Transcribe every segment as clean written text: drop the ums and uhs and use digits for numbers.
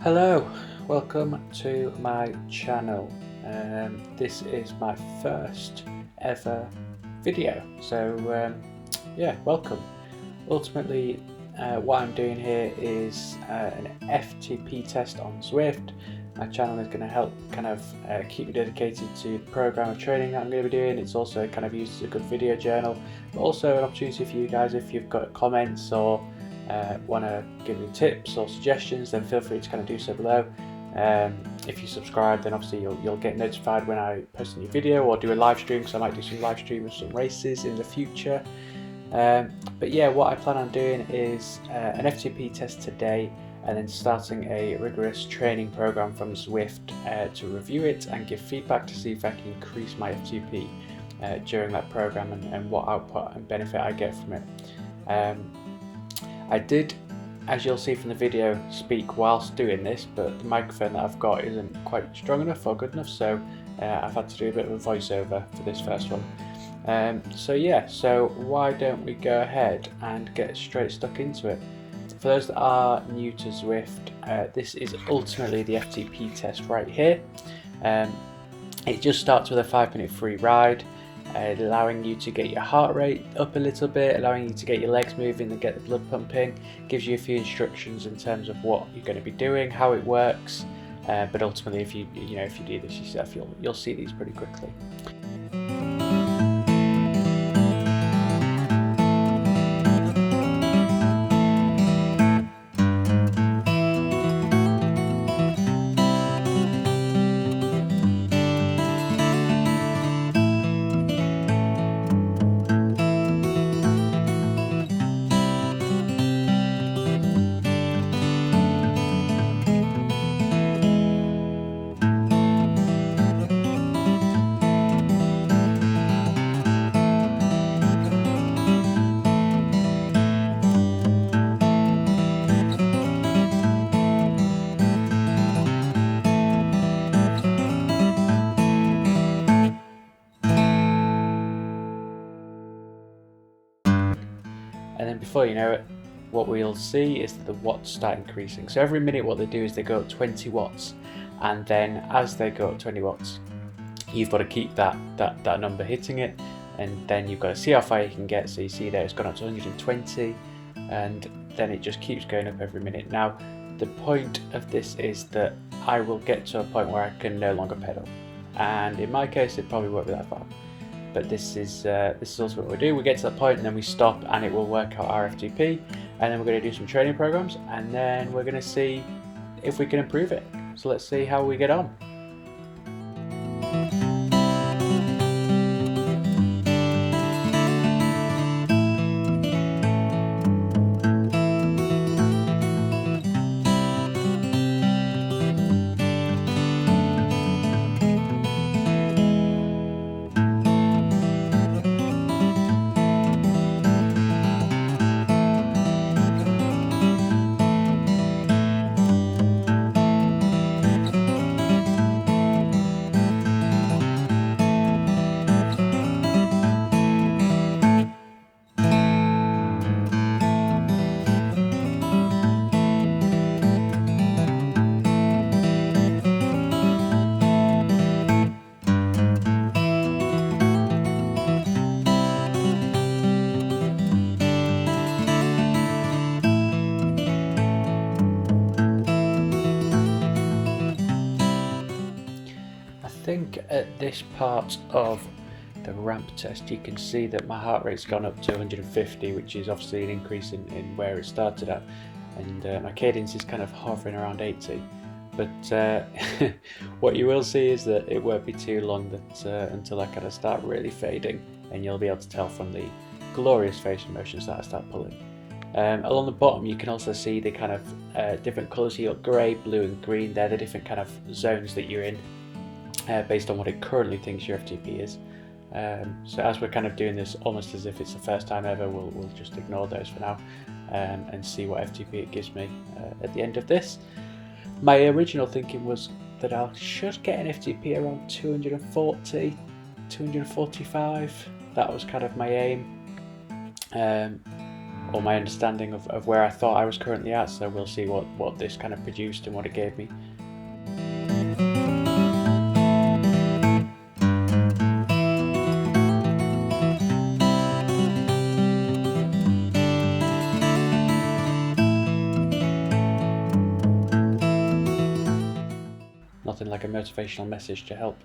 Hello, welcome to my channel. This is my first ever video, so yeah, welcome. Ultimately, what I'm doing here is an FTP test on Zwift. My channel is going to help kind of keep me dedicated to the program of training that I'm going to be doing. It's also kind of used as a good video journal, but also an opportunity for you guys if you've got comments or want to give me tips or suggestions, then feel free to kind of do so below. If you subscribe, then obviously you'll get notified when I post a new video or do a live stream, because I might do some live stream of some races in the future. But yeah, what I plan on doing is an FTP test today, and then starting a rigorous training program from Zwift to review it and give feedback to see if I can increase my FTP during that program and what output and benefit I get from it. I did, as you'll see from the video, speak whilst doing this, but the microphone that I've got isn't quite strong enough or good enough, so I've had to do a bit of a voiceover for this first one. So why don't we go ahead and get straight stuck into it. For those that are new to Zwift, this is ultimately the FTP test right here. It just starts with a 5-minute free ride, allowing you to get your heart rate up a little bit, allowing you to get your legs moving and get the blood pumping. Gives you a few instructions in terms of what you're going to be doing, how it works, but ultimately if you do this yourself, you'll see these pretty quickly. And then before you know it, what we'll see is that the watts start increasing. So every minute what they do is they go up 20 watts, and then as they go up 20 watts, you've got to keep that number hitting it, and then you've got to see how far you can get. So you see there it's gone up to 120, and then it just keeps going up every minute. Now the point of this is that I will get to a point where I can no longer pedal, and in my case it probably won't be that far. But this is also what we do. We get to that point and then we stop, and it will work out our FTP, and then we're going to do some training programs, and then we're going to see if we can improve it. So let's see how we get on. I think at this part of the ramp test you can see that my heart rate's gone up to 150, which is obviously an increase in where it started at, and my cadence is kind of hovering around 80. But what you will see is that it won't be too long that until I kind of start really fading, and you'll be able to tell from the glorious facial motions that I start pulling. Along the bottom you can also see the kind of different colours. So you've got grey, blue and green. They're the different kind of zones that you're in, based on what it currently thinks your FTP is. So as we're kind of doing this almost as if it's the first time ever, we'll just ignore those for now, and see what FTP it gives me at the end of this. My original thinking was that I should get an FTP around 240, 245. That was kind of my aim. or my understanding of where I thought I was currently at. So we'll see what this kind of produced and what it gave me. Nothing like a motivational message to help.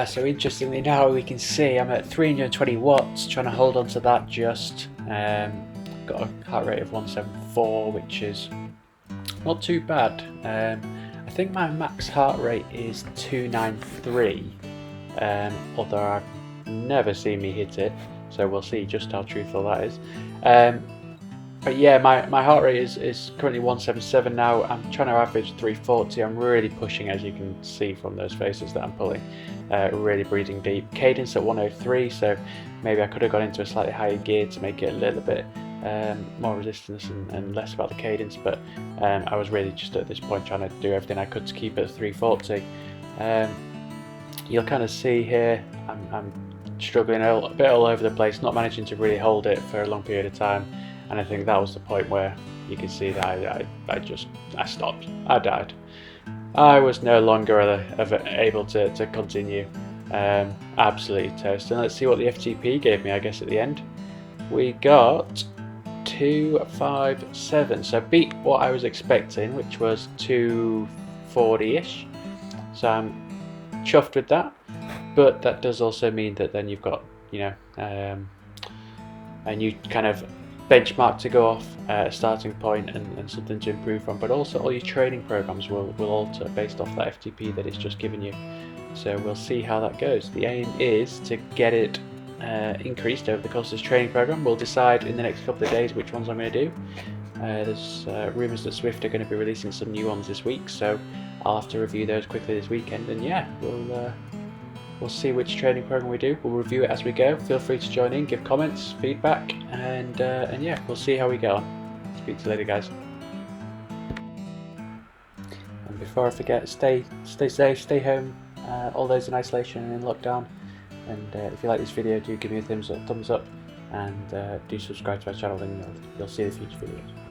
So interestingly, now we can see I'm at 320 watts, trying to hold on to that just. Got a heart rate of 174, which is not too bad. I think my max heart rate is 293, although I've never seen me hit it, so we'll see just how truthful that is. But yeah, my heart rate is currently 177 now. I'm trying to average 340. I'm really pushing, as you can see from those faces that I'm pulling. Really breathing deep. Cadence at 103, so maybe I could have gone into a slightly higher gear to make it a little bit more resistance and less about the cadence, but I was really just at this point trying to do everything I could to keep it at 340. You'll kind of see here I'm struggling a bit all over the place, not managing to really hold it for a long period of time. And I think that was the point where you can see that I stopped. I died. I was no longer able to continue. Absolutely toast. And let's see what the FTP gave me, I guess, at the end. We got 257. So beat what I was expecting, which was 240-ish. So I'm chuffed with that. But that does also mean that then you've got, a new kind of benchmark to go off, a starting point and something to improve from, but also all your training programs will alter based off that FTP that it's just given you. So we'll see how that goes. The aim is to get it increased over the course of this training program. We'll decide in the next couple of days which ones I'm going to do. There's rumours that Zwift are going to be releasing some new ones this week, so I'll have to review those quickly this weekend, and yeah, we'll see which training program we do. We'll review it as we go. Feel free to join in, give comments, feedback, and yeah, we'll see how we get on. Speak to you later, guys. And before I forget, stay safe, stay home, all those in isolation and in lockdown. And if you like this video, do give me a thumbs up, and do subscribe to our channel, and you'll see the future videos.